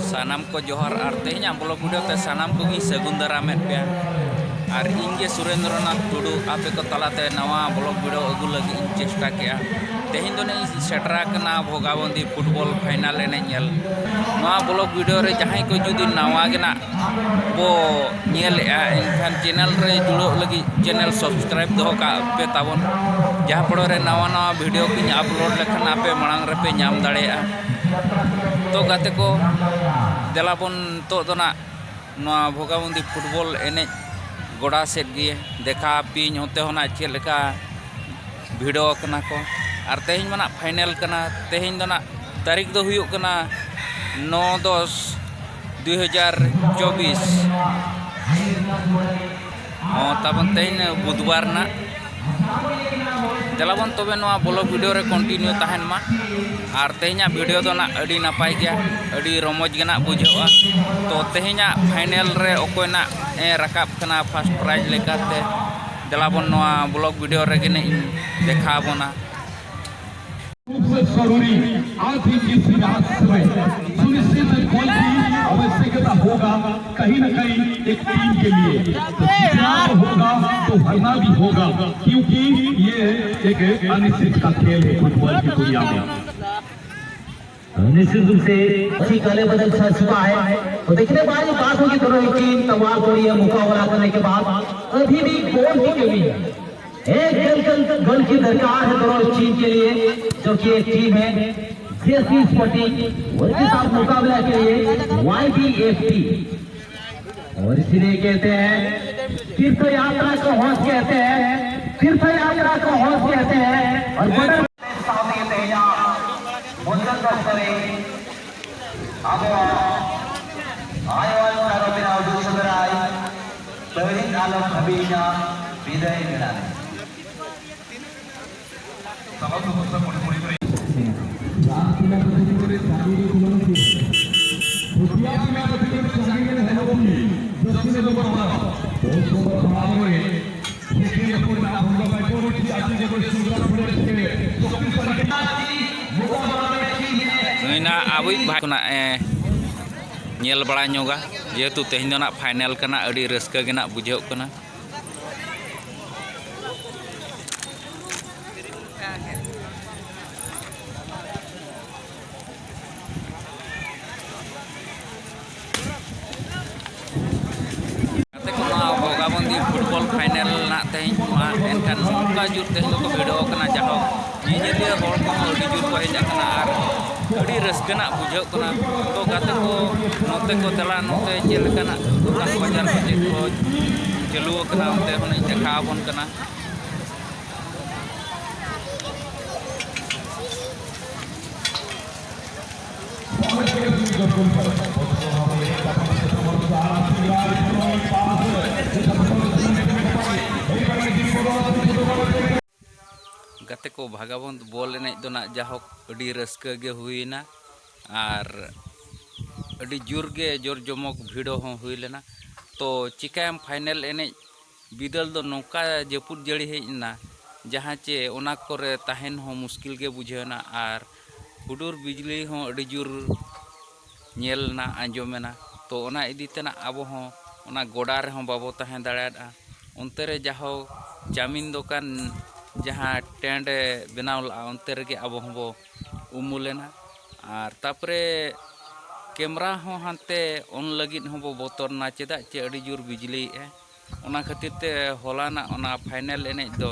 सानाम को जोहार और तेहना ब्लॉग वीडियो ते सानाम को सगुन दारामेद पे और इनगे सुरेंद्रनाथ टुडू आपे को तलाते नवा ब्लॉग वीडियो अगू लगी चेष्टा के तेहन दो नहीं सेटरा कना भोगाबंदी फुटबॉल फाइनल एने नेल नवा ब्लॉग वीडियो रे जहां को जुदी नवा गेना बो नेल एनखान चैनल रे जुड़ो लगी चैनल सब्सक्राइब दो का पे ताबन जहां पड़ो रे नवा नवा वीडियो की अपलोड लेखन आपे मांग रे पे नाम दाड़ेया तो गाते को देलाबन तो दोना नवा भोगाबंदी फुटबॉल एने गोड़ा सेट गे देखा पीन होते होना चेक लेका भिड़ो कना को और तेहन मना फाइनल कना तेहन दोना तारीख दो हुयुक कना 9/10/2024 तबन तेहन बुधवार ना देलाबन तबे नवा ब्लॉग वीडियो रे कंटिन्यू तहन मा और तेहना वीडियो दो ना अड़ी नपाय गया अड़ी रमोज गना बुझावा तो तेहना फाइनल रे ओकोयना रकाब कना फर्स्ट प्राइज लेकाते देलाबन नवा ब्लॉग वीडियो रे गने देखा बोना जरूरी आज ही जिस रात में सुनिश्चित क्वालिटी आवश्यकता होगा कहीं न कहीं एक टीम के लिए होगा तो भरना भी होगा क्योंकि ये एक अनिश्चित का खेल है फुटबॉल की दुनिया में। निश्चित रूप से अच्छी काले बदल छा चुका है तो देखने वाली बात होगी दोनों टीम तमाम थोड़ी है मुकाबला करने के बाद अभी भी गोल की कमी है एक गोल की दरकार है दोनों टीम के लिए जो कि एक टीम है सीएसपी स्पोर्टिंग उनके साथ मुकाबला के लिए YBFT और इसीलिए कहते हैं तीर्थ यात्रा को हौस कहते हैं तीर्थ यात्रा को हौस कहते हैं और बदल अबुई भागना नेल बड़ा नोगा जेहेतु तेहन ना फाइनल कना अड़ी रस्का गेना बुझाव कना भोगाबंदी फुटबॉल फाइनल ना तेहन एनखान नौका जुर तेहन को भिड़ो कना जहाँ निजेलिया हर को अड़ी जुर को हेज कना और अड़ी रस्कना बुझाव कना तो गाते को नोते को तला नोते चेलकना दुकान बाजार को चेक को चलू कना नोते होने देखा बन कना गाते को भागाबंद बॉल एने दो ना जाहोक अड़ी रस्का गे हुईना और अड़ी जोर गे जोर जमक भिड़ो हो हुई लेना तो चिकायम फाइनल एने बिदल दो नौका जपुर जड़ी हेजना जहाँ चे ओना करे तहन हो मुश्किल गे बुझेना और हुडूर बिजली हो अड़ी जोर नेलना आंजमेना तो ओना इदीतेना आबो हो ओना गोड़ा रे हो बाबो तहन दाड़ा उनते रे जाहो चामिन दुकान जहाँ टेंट बनाव उनते रे अब हम उमुलेना और तापरे कैमरा हो हानते उन लगिन हम बतरना चेदा चे अड़ी जोर बिजली ओना खातिर ते हलाना ओना फाइनल एने दो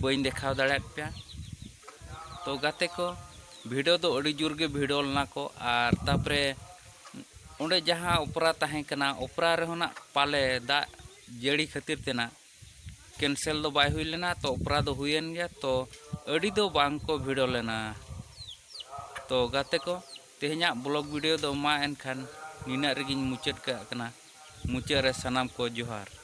बइन देखा दाड़ा पे तो गाते को भिडियो तो अड़ी जोर गे भिडियो लना को और तापरे उन्हें जहाँ उपरा तहें कना उपरा रे होना पाले दा जड़ी खातिर तेना कैंसल दो बाय हुई लेना तो उपरा दो हुईन गया तो अड़ी दो बांग को भिड़ो लेना तो गाते को तेहना ब्लॉग वीडियो दो मा एनखान निना रेगिन मुचाद का कना मुचाद रे सनाम को जोहार।